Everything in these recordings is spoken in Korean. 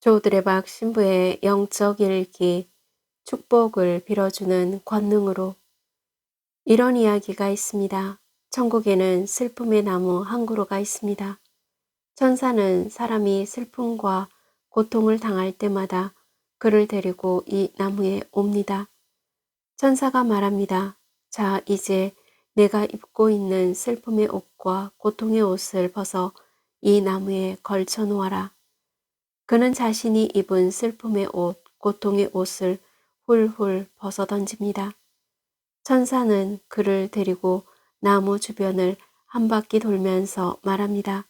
조드레박 신부의 영적 일기, 축복을 빌어주는 권능으로. 이런 이야기가 있습니다. 천국에는 슬픔의 나무 한 그루가 있습니다. 천사는 사람이 슬픔과 고통을 당할 때마다 그를 데리고 이 나무에 옵니다. 천사가 말합니다. 자, 이제 내가 입고 있는 슬픔의 옷과 고통의 옷을 벗어 이 나무에 걸쳐 놓아라. 그는 자신이 입은 슬픔의 옷, 고통의 옷을 훌훌 벗어 던집니다. 천사는 그를 데리고 나무 주변을 한 바퀴 돌면서 말합니다.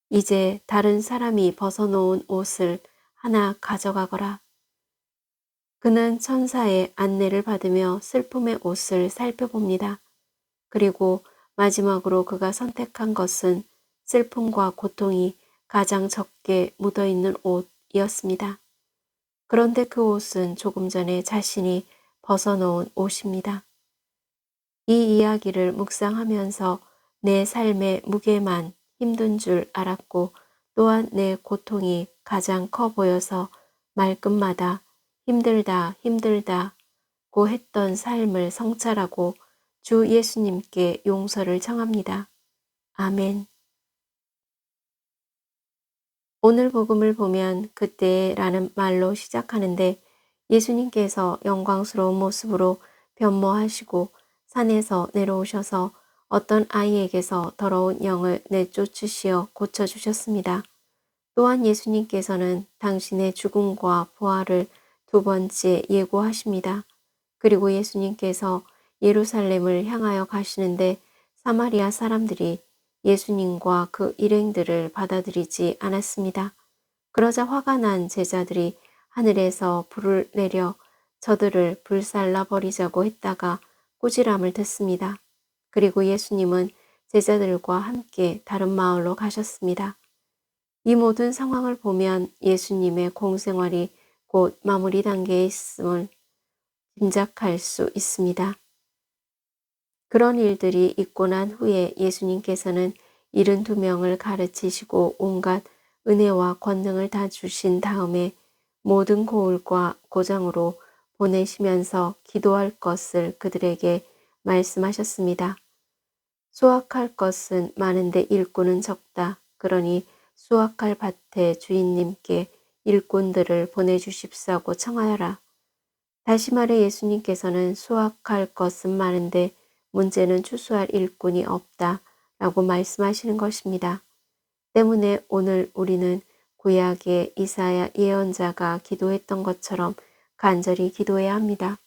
이제 다른 사람이 벗어놓은 옷을 하나 가져가거라. 그는 천사의 안내를 받으며 슬픔의 옷을 살펴봅니다. 그리고 마지막으로 그가 선택한 것은 슬픔과 고통이 가장 적게 묻어있는 옷이었습니다. 그런데 그 옷은 조금 전에 자신이 벗어놓은 옷입니다. 이 이야기를 묵상하면서 내 삶의 무게만 힘든 줄 알았고 또한 내 고통이 가장 커 보여서 말끝마다 힘들다 힘들다고 했던 삶을 성찰하고 주 예수님께 용서를 청합니다. 아멘. 오늘 복음을 보면 그때라는 말로 시작하는데 예수님께서 영광스러운 모습으로 변모하시고 산에서 내려오셔서 어떤 아이에게서 더러운 영을 내쫓으시어 고쳐주셨습니다. 또한 예수님께서는 당신의 죽음과 부활을 두 번째 예고하십니다. 그리고 예수님께서 예루살렘을 향하여 가시는데 사마리아 사람들이 예수님과 그 일행들을 받아들이지 않았습니다. 그러자 화가 난 제자들이 하늘에서 불을 내려 저들을 불살라 버리자고 했다가 꾸지람을 듣습니다. 그리고 예수님은 제자들과 함께 다른 마을로 가셨습니다. 이 모든 상황을 보면 예수님의 공생활이 곧 마무리 단계에 있음을 짐작할 수 있습니다. 그런 일들이 있고 난 후에 예수님께서는 72명을 가르치시고 온갖 은혜와 권능을 다 주신 다음에 모든 고을과 고장으로 보내시면서 기도할 것을 그들에게 말씀하셨습니다. 수확할 것은 많은데 일꾼은 적다. 그러니 수확할 밭의 주인님께 일꾼들을 보내주십사고 청하여라. 다시 말해 예수님께서는 수확할 것은 많은데 문제는 추수할 일꾼이 없다 라고 말씀하시는 것입니다. 때문에 오늘 우리는 구약의 이사야 예언자가 기도했던 것처럼 간절히 기도해야 합니다.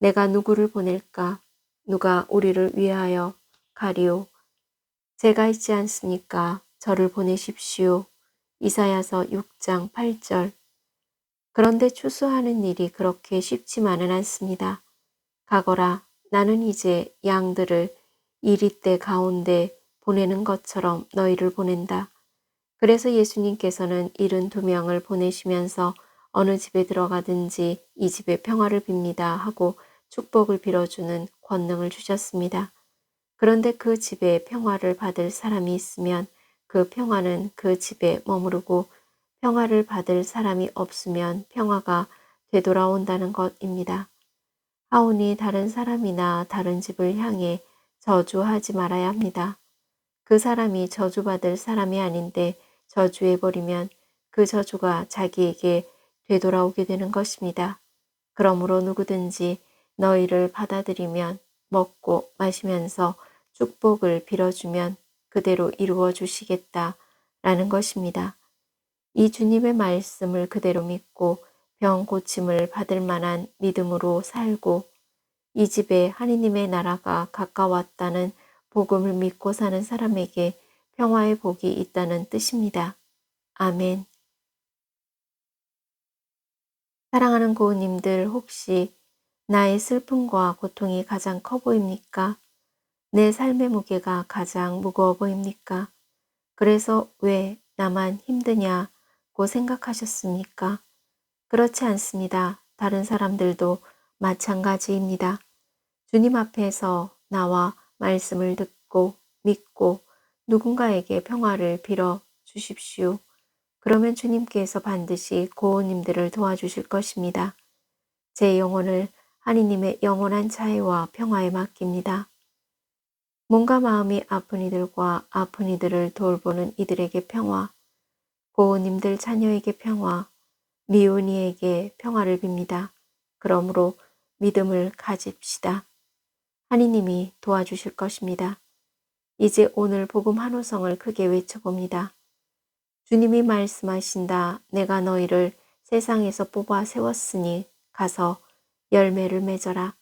내가 누구를 보낼까? 누가 우리를 위하여 가리오? 제가 있지 않습니까? 저를 보내십시오. 이사야서 6장 8절. 그런데 추수하는 일이 그렇게 쉽지만은 않습니다. 가거라, 나는 이제 양들을 이리떼 가운데 보내는 것처럼 너희를 보낸다. 그래서 예수님께서는 72명을 보내시면서 어느 집에 들어가든지 이 집에 평화를 빕니다 하고 축복을 빌어주는 권능을 주셨습니다. 그런데 그 집에 평화를 받을 사람이 있으면 그 평화는 그 집에 머무르고 평화를 받을 사람이 없으면 평화가 되돌아온다는 것입니다. 하오니 다른 사람이나 다른 집을 향해 저주하지 말아야 합니다. 그 사람이 저주받을 사람이 아닌데 저주해버리면 그 저주가 자기에게 되돌아오게 되는 것입니다. 그러므로 누구든지 너희를 받아들이면 먹고 마시면서 축복을 빌어주면 그대로 이루어 주시겠다라는 것입니다. 이 주님의 말씀을 그대로 믿고 병 고침을 받을 만한 믿음으로 살고 이 집에 하느님의 나라가 가까웠다는 복음을 믿고 사는 사람에게 평화의 복이 있다는 뜻입니다. 아멘. 사랑하는 고우님들, 혹시 나의 슬픔과 고통이 가장 커 보입니까? 내 삶의 무게가 가장 무거워 보입니까? 그래서 왜 나만 힘드냐고 생각하셨습니까? 그렇지 않습니다. 다른 사람들도 마찬가지입니다. 주님 앞에서 나와 말씀을 듣고 믿고 누군가에게 평화를 빌어 주십시오. 그러면 주님께서 반드시 고은님들을 도와주실 것입니다. 제 영혼을 하느님의 영원한 자애와 평화에 맡깁니다. 몸과 마음이 아픈 이들과 아픈 이들을 돌보는 이들에게 평화, 고은님들 자녀에게 평화, 미운 이에게 평화를 빕니다. 그러므로 믿음을 가집시다. 하느님이 도와주실 것입니다. 이제 오늘 복음 한 호성을 크게 외쳐봅니다. 주님이 말씀하신다. 내가 너희를 세상에서 뽑아 세웠으니 가서 열매를 맺어라.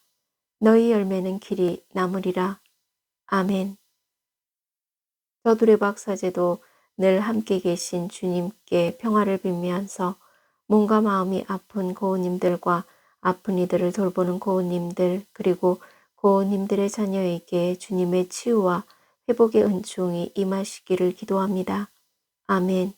너희 열매는 길이 남으리라. 아멘. 저두레 박사제도 늘 함께 계신 주님께 평화를 빌면서 몸과 마음이 아픈 고은님들과 아픈 이들을 돌보는 고은님들 그리고 고은님들의 자녀에게 주님의 치유와 회복의 은총이 임하시기를 기도합니다. 아멘.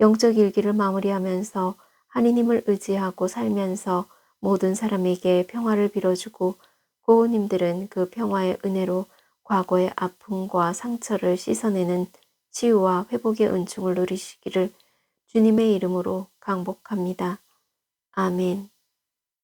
영적 일기를 마무리하면서 하느님을 의지하고 살면서 모든 사람에게 평화를 빌어주고 고우님들은 그 평화의 은혜로 과거의 아픔과 상처를 씻어내는 치유와 회복의 은총을 누리시기를 주님의 이름으로 강복합니다. 아멘.